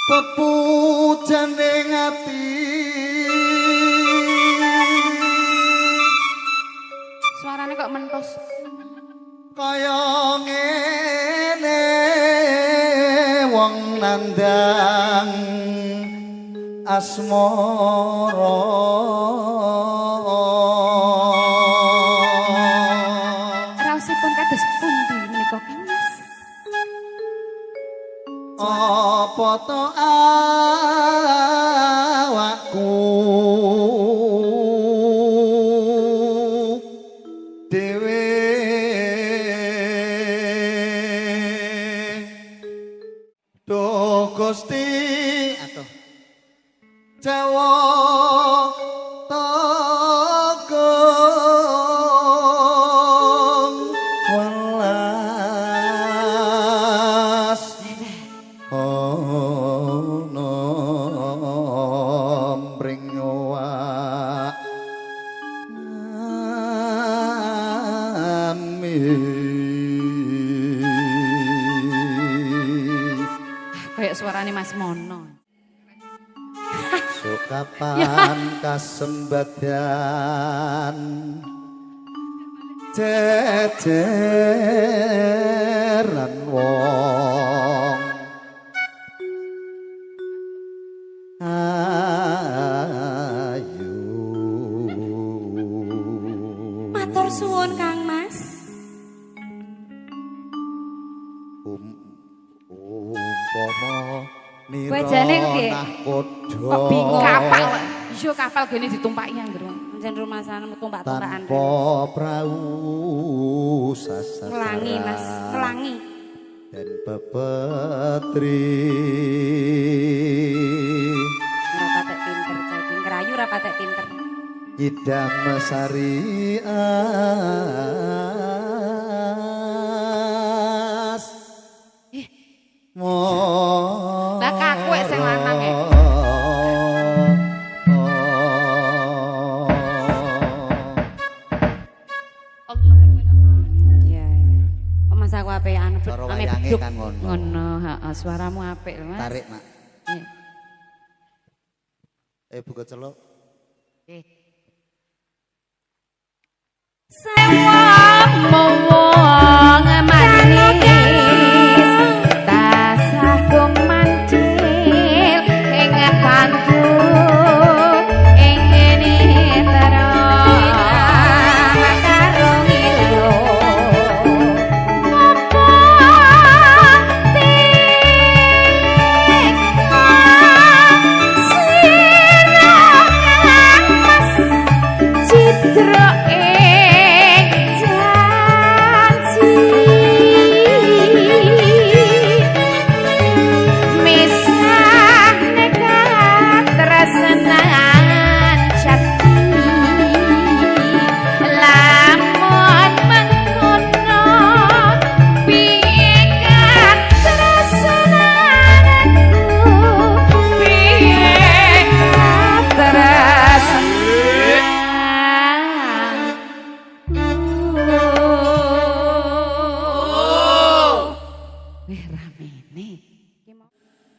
pepujane ati suarane kok mentos kaya ngene wong nandang asmara raosipun kados pundi menika Mas apa to awakku dhewe do Gusti atuh Jawa Togong welas ono mringwa kayak suarane Mas Mono kapan kasembadan jejeran wong ayu matur suwun Kang Mas umpama wajane nggih kok bingung kapal yo kapal gene ditumpaki anggere njen rumah sana tumpak-tumpakan tanpa prau sasaran melangi Mas melangi dan pepetri ora patek pinter jadi ngerayu ora patek pinter idam sari as lah kakuek sing lanang e Mas aku apekan ame beduk ngono heeh suaramu apik lho Mas tarik Mak buka celok sewa wong manis tasah kumandil ing bantu ing ngene terang karo ngilo Citra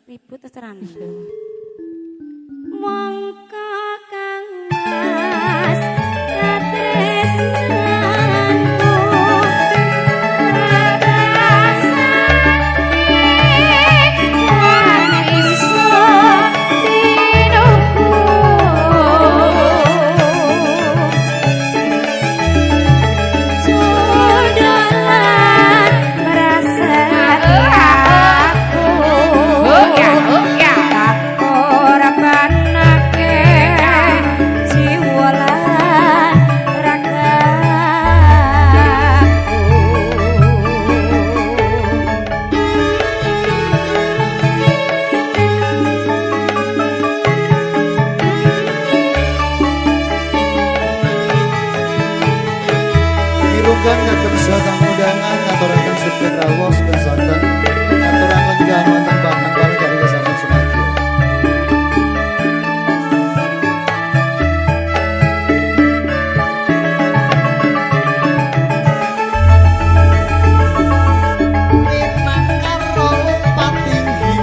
ribut terserah mongko Kang Mas katresnanku Irungkan kagem sedang undangan ngaturaken sugeng rawuh sugeng sonten aturan lenggah wonten pananggal dari Kesamaan Sumadyo. Inang karo patinggi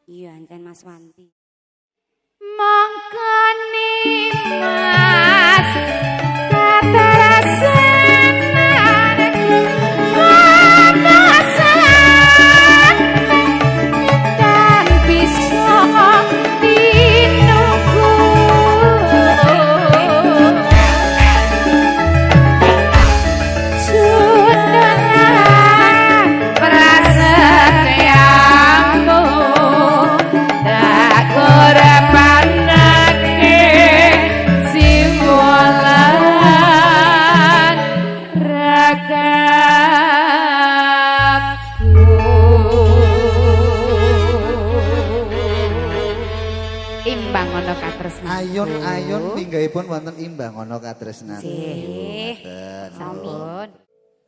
Iya, anjen Mas Wanti. Mongkone Mas katarasan papasan dan bisa dinunggu sudah prasetyamu tak korepanake siwalan ragaku imbang ana katresnan Ayun-ayun minggahipun wonten imbang ana katresnan. nggih Mboten. sampun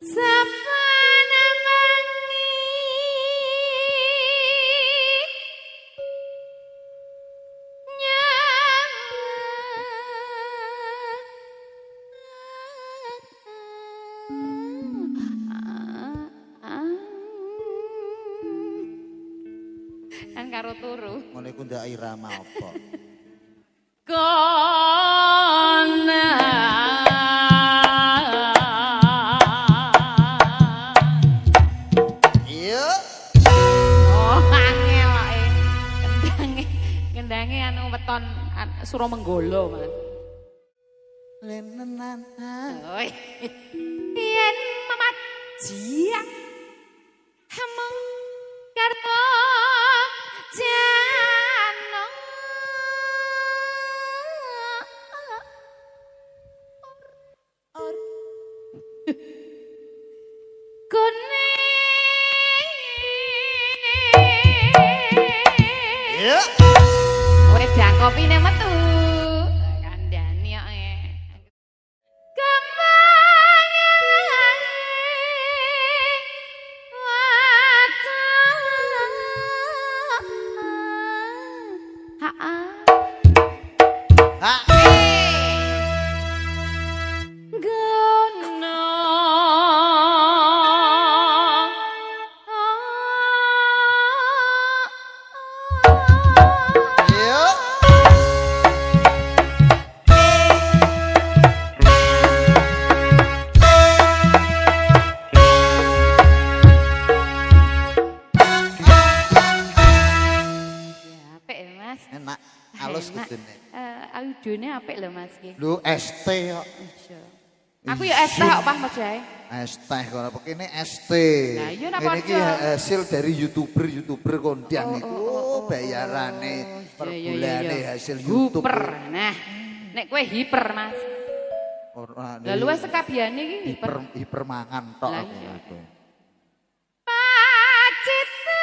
sapana mangi kan karo turu Ngono iku ndak irama apa? Kona Iya. oh angel kendange anu weton Suromenggolo man Lenenan. oi yen mamat jiak hameng karto jano kuning Iya. wedang kopine metu kandhani kok Iya. apik ya Mas. Enak. Halus Enak. kudune. Audionya apik lho Mas iki. Lu ST kok. Aku ya es teh kok Pak Mas Jae. ST kono pekene ST. Lah, iya napa Ini iki aja? hasil dari YouTuber kondang iku bayarane per bulane hasil YouTube. Hiper. Nah, nek kowe hiper Mas. Ora Lah luwes sekabiane iki hiper. hiper mangan tok Lah, aku. iya. Aku. Pacita.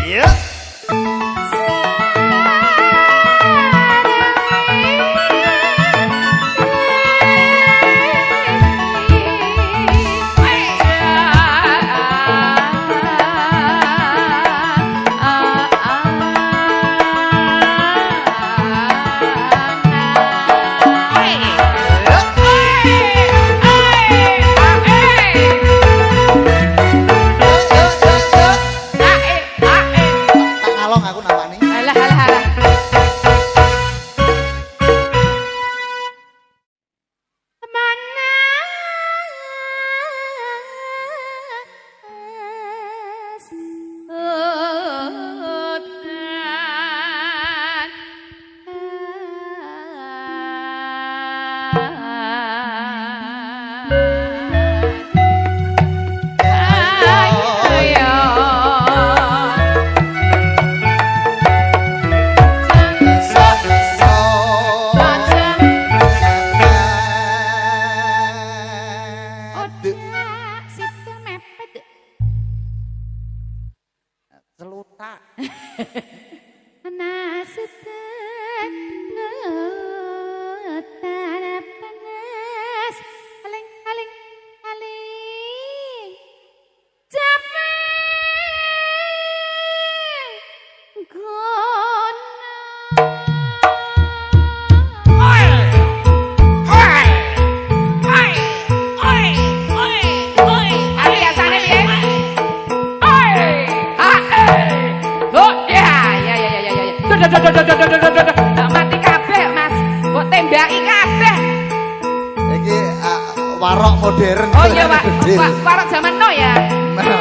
Iya. Tak ngalong aku namani. Alah alah alah. Mana Celutak. Nasitan tanah panas aling aling aling capek gono Oi, mati kabeh Mas. Mbok tembaki kabeh. Iki warok modern. Oh iya, Pak. Warok zaman no ya. Oh ya.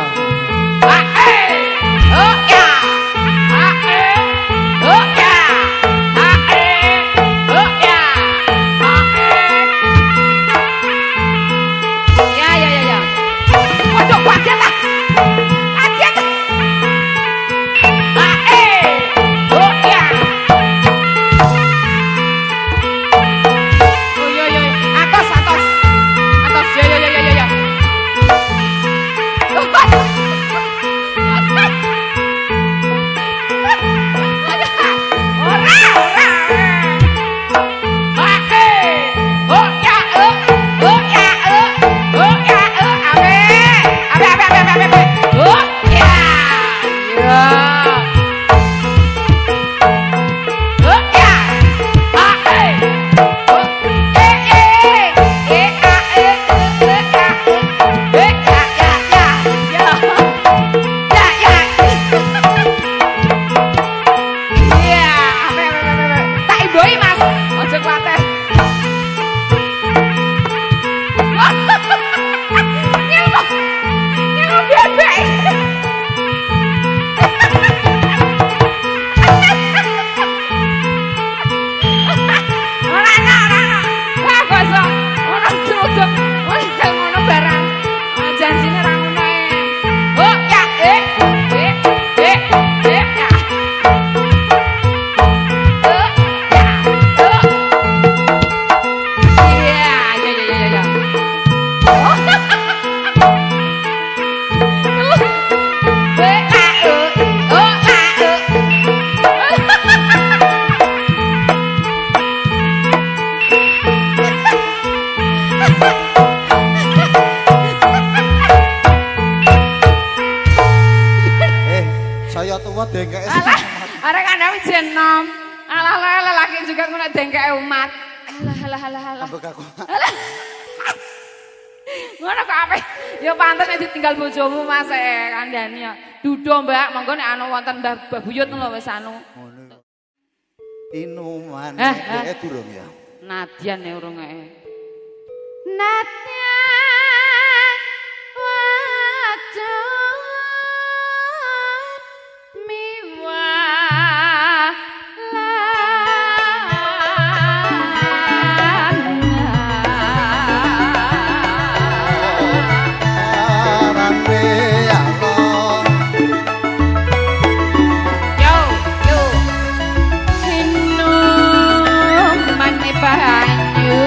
Oh ya. Oh ya. Ya. Waduh, kaget lah. Kaget. Oh ya. Oh yo. Atos. Ya. Saya tua dengkeke. Arek kandhane jen nom. Alah lelaki juga ngono dengkeke umat. Alah. Ambek aku. Ngono kok ape? Ya pantes nek ditinggal bojomu Mas kandhane ya. Dudo Mbak, monggo nek ana wonten Mbah Buyut lho wis anu. Ngono. Inuman dhek durung ya. Nadyan ya urung Nadyan wadon miwah banyu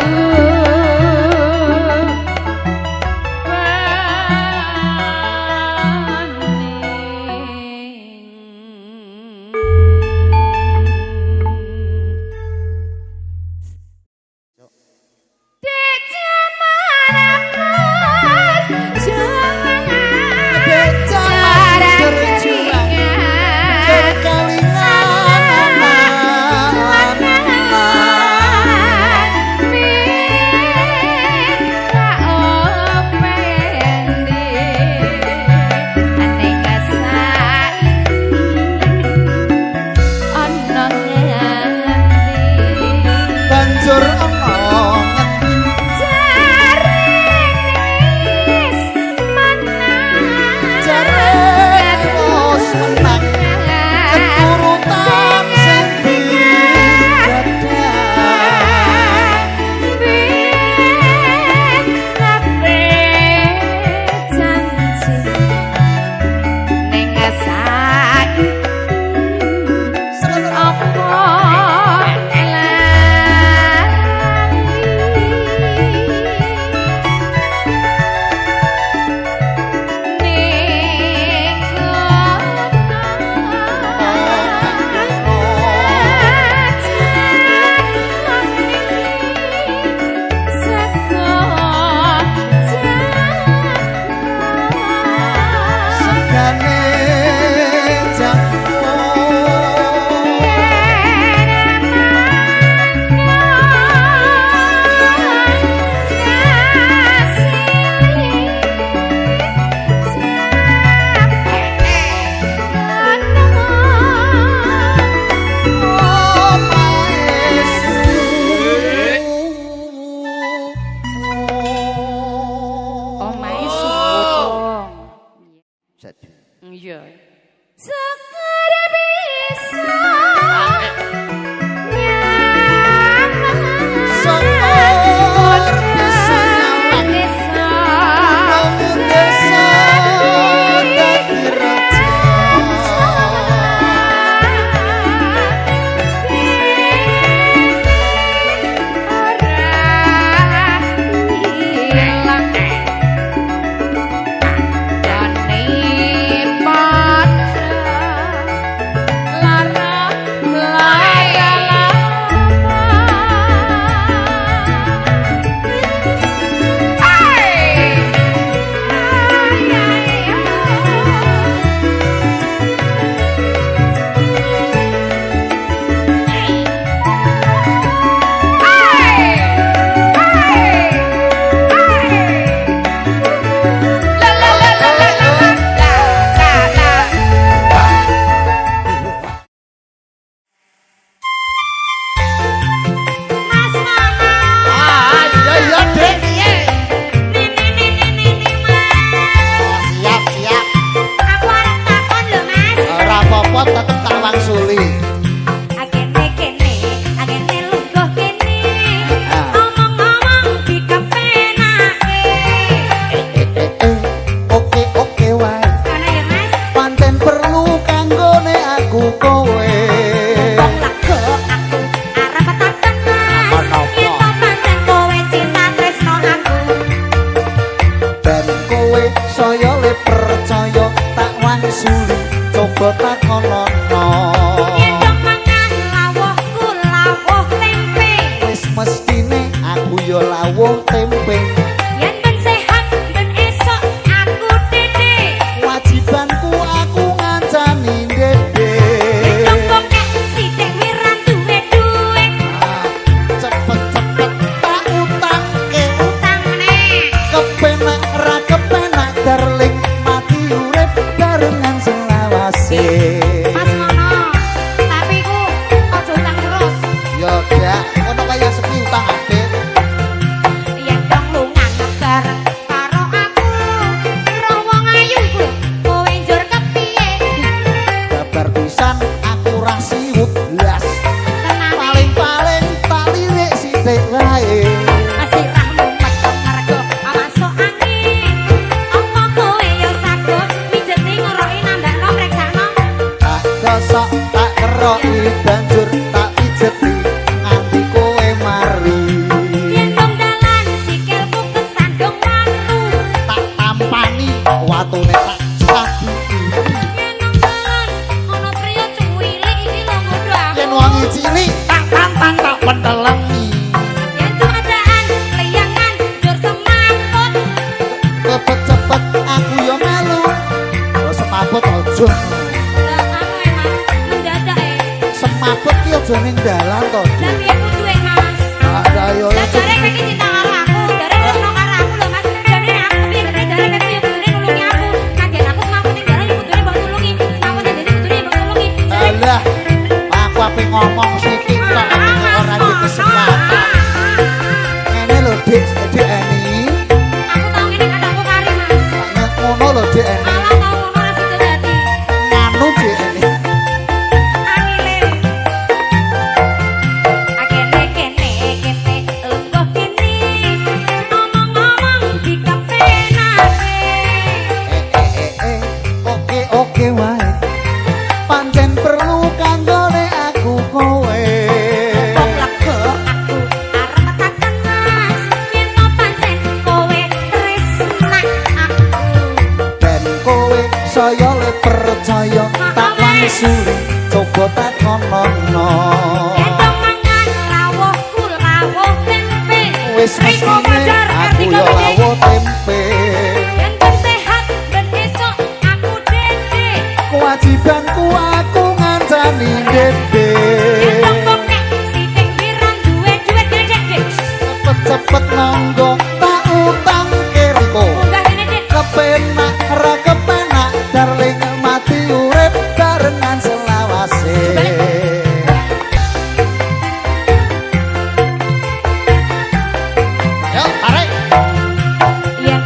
Yen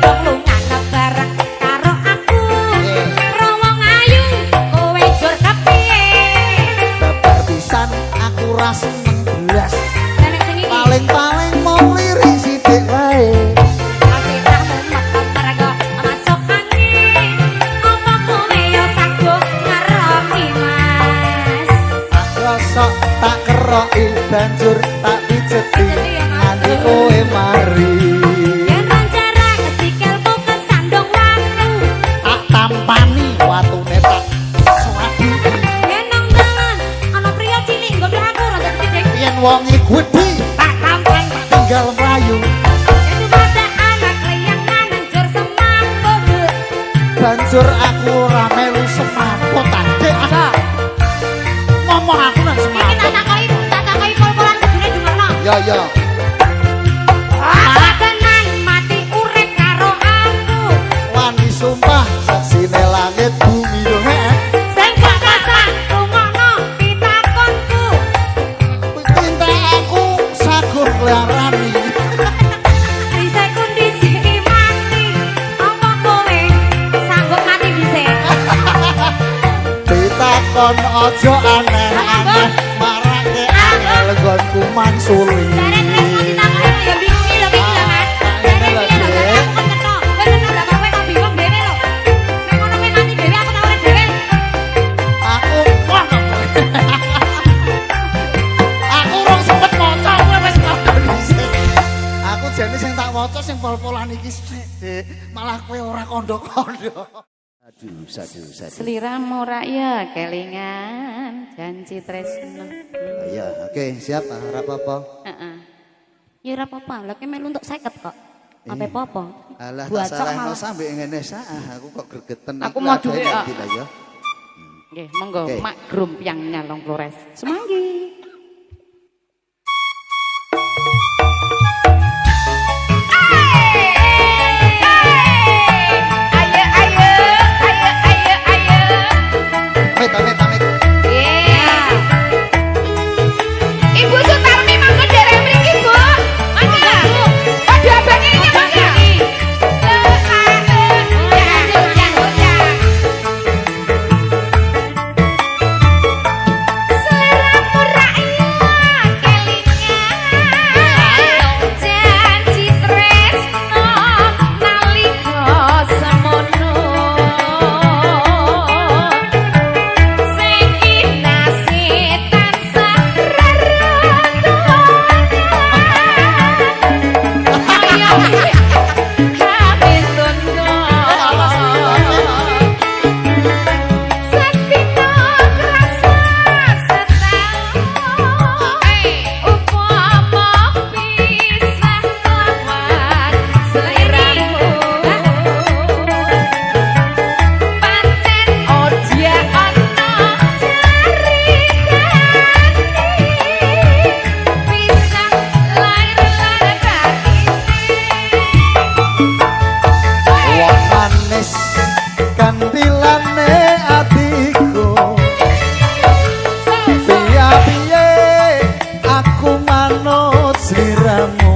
ora seneng blas. Nek sing iki Paling-paling mau lirik sithik wae. asih tak mumet mergo masuk angin. Apa kowe yo sago ngaroki Mas. Rosok tak keroki banjur tak pijeti nganti kowe mari. Yen rancara kesikilku kesandung watu. Tak tampani watune tak swadiki. Yen nang dalan ana priya cilik nggodho aku rada titik. Yen wonge gedhi tak tampang tak tinggal mlayu. Yen ada anak layangan njur semaput. Banjur aku ora melu semaput Dik. Ngomong aku nang Iki semaput. tak takoki pol-polan kudune Jumarno. Ya. Tenan mati urip karo aku. Wani sumpah saksine langit bumi yo hek. Sing gak kasar rungokno pitakonku. Cinta aku sagur nglarani. Riseku ndisiki mati. Apa kowe sanggup mati dhisik? Ditakon aja aneh-aneh marake angel nggonku mangsuli. Derek tresno ditakoki ya bingung lho iki lho Mas. Derek piye lho derek aku kok cetho. Kowe tenan gak kowe kok bingung dhewe lho. Nek ngono kowe mati dhewe aku tak urip dhewe. Aku wah. Aku urung sempet maca kowe wis ngono dhisik. Aku jane sing tak waca sing pol-polan iki sithik, Dik. Malah kowe ora kondo-kondo. Aduh. Seliramu ya kelingan janji tresno. Ya, oke, siap, ora apa-apa. Heeh. Ya ora apa-apa, lha ki melu untuk 50 kok. Ape apa? Alah tak Buacok salahno malah. sampe ngene sak, aku kok gregeten. Aku mau duwe, ya. Ya. Nggih, monggo Oke. Mak Grum yang nyalong Flores. Semanggi. Amit. Ibu Sutarmi mangga derek mriki, Bu. Mangga. Padha abang iki mangga. Seliramu rakyat kelingan janji tresno nalika semono. Kantilane atiku piye aku manut sliramu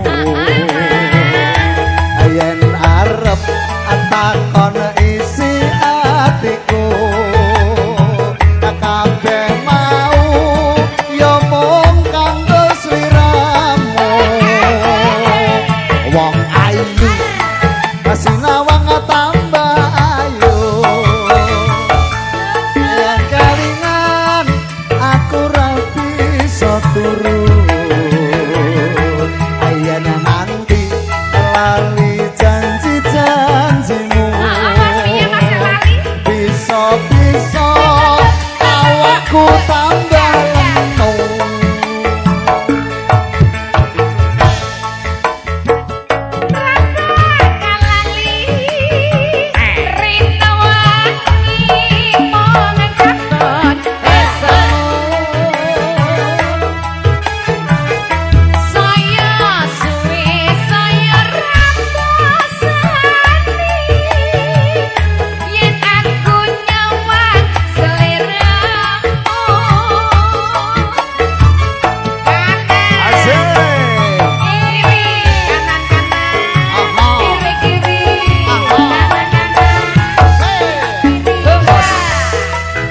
yen arep takon isi atiku kabeh mau ya mung kanggo sliramu wong ayu kasinawang tambah ayu yang kalingan aku ra bisa turu ayana nganti lali janji-janjimu bisa-bisa awakku tambah lemu.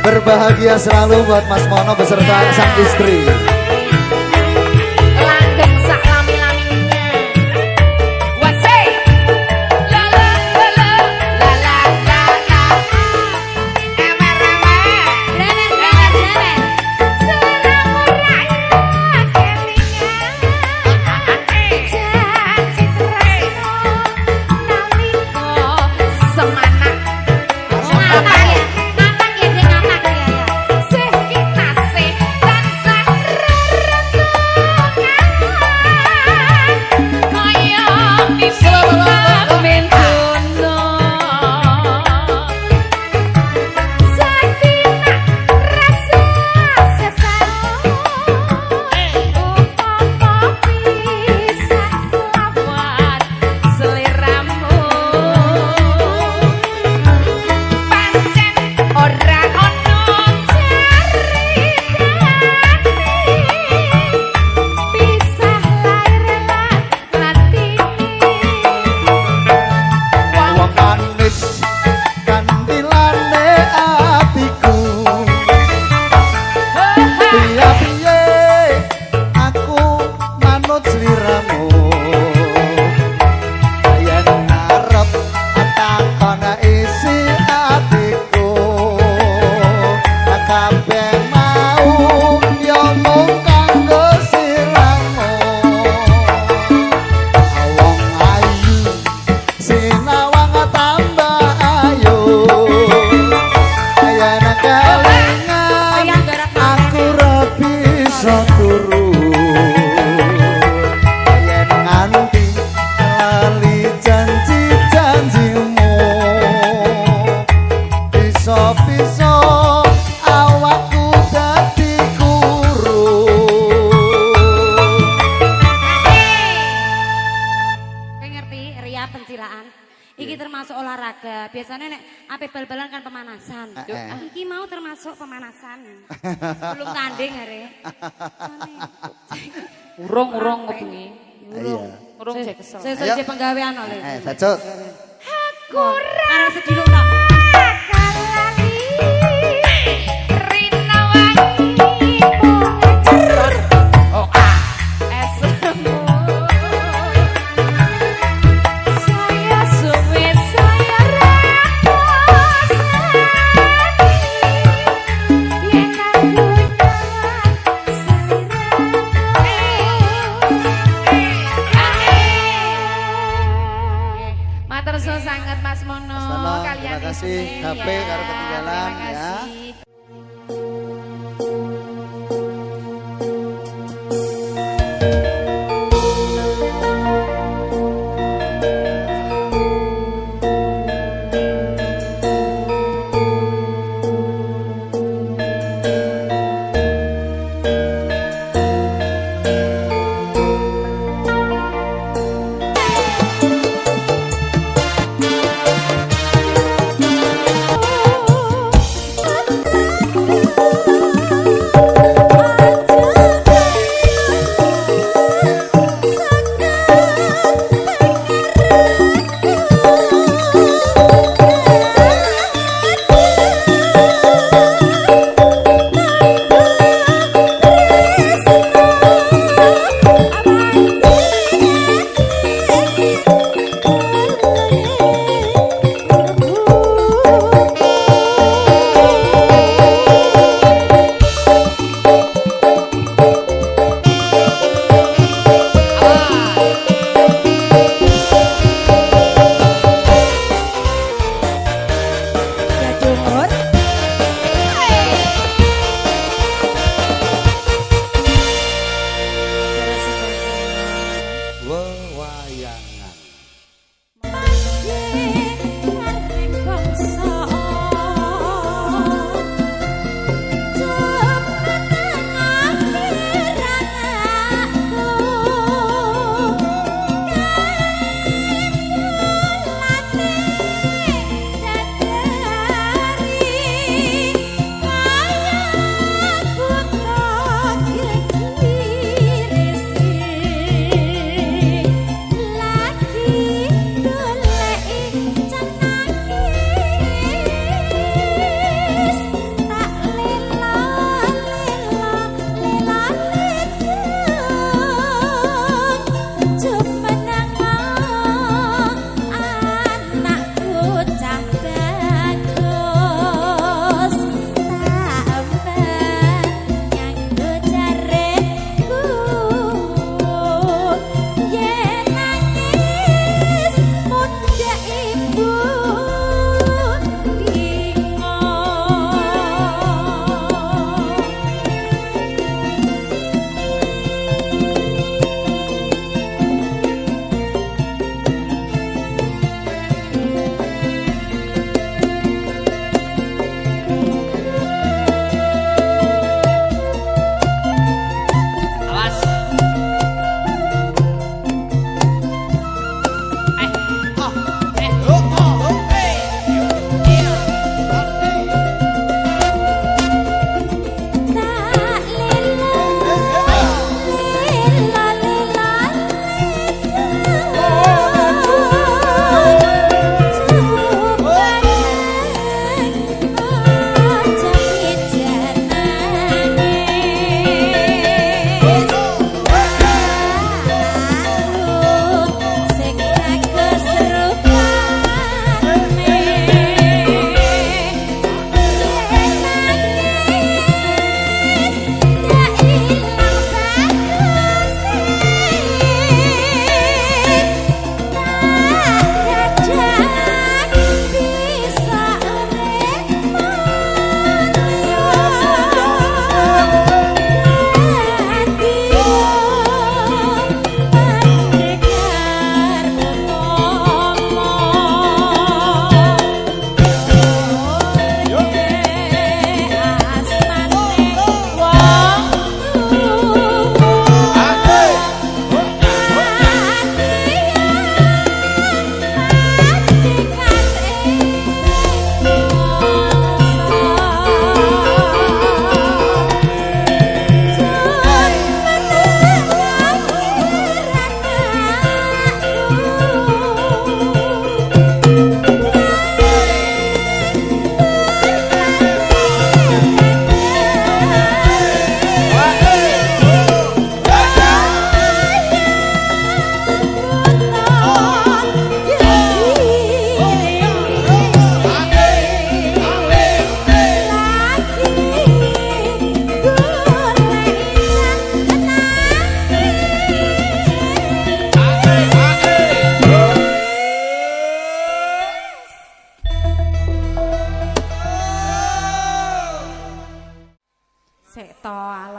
Berbahagia selalu buat Mas Mono beserta sang istri. termasuk olahraga. Biasanya nek ape bal-balan kan pemanasan. Iki mau termasuk pemanasan. Belum tanding are. Urung ngebengi. Urung Iya. jek kesel. Sesuk penggawean oleh. Bacot. Aku arek sediluk tok. Matur suwun sanget Mas Mono. Terima kasih. HP karo ketinggalan Terima ya. kasih.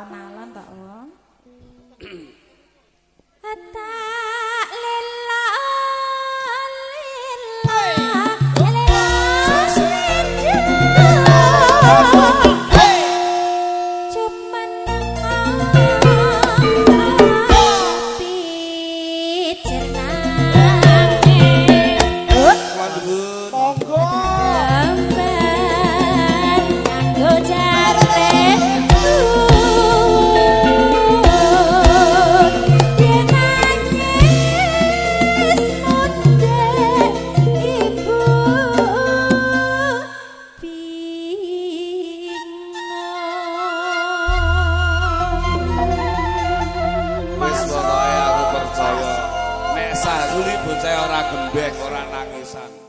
kenalan tak wong. Tak lillah Sahuli bocah ora gembek, ora nangisan.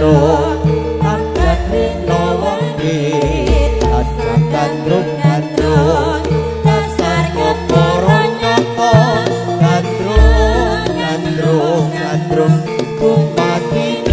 gandrung abjad rino wonge dasar gandrung gandrung dasar keporo nyoko gandrung gandrung gandrung bupati